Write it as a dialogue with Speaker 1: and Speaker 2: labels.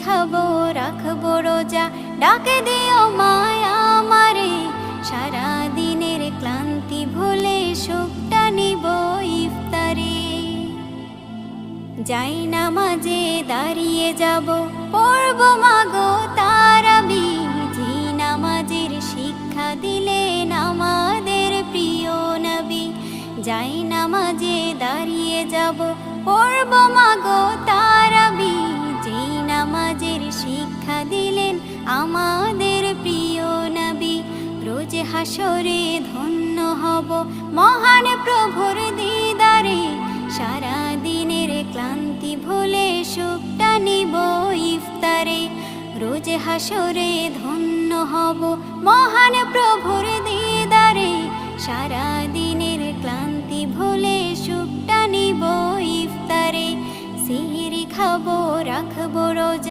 Speaker 1: খাবো রাখবো রোজা, ডাকে দিও মায়া আমারে। সারা দিনের ক্লান্তি ভুলে সুখটা নিব ইফতারে। যাই নামাজে দাঁড়িয়ে যাব, পড়ব মাগো তারাবি। যে নামাজের শিক্ষা দিলেন আমাদের প্রিয় নবী। যাই নামাজে দাঁড়িয়ে যাব, পড়ব মাগো তারাবি। যে নামাজের শিক্ষা দিলেন আমাদের প্রিয় নবী। রোজ হাসরে ধন্য হব মহান প্রভুর দিদারে। সারা দিনের ক্লান্তি ভুলে সুখটা নিব ইফতারে। রোজ হাসরে ধন্য হব মহান প্রভুর দিদারে। সারা দিনের ক্লান্তি ভুলে সুখটা নিব ইফতারে। সিহরি খাবো রাখবো রোজা,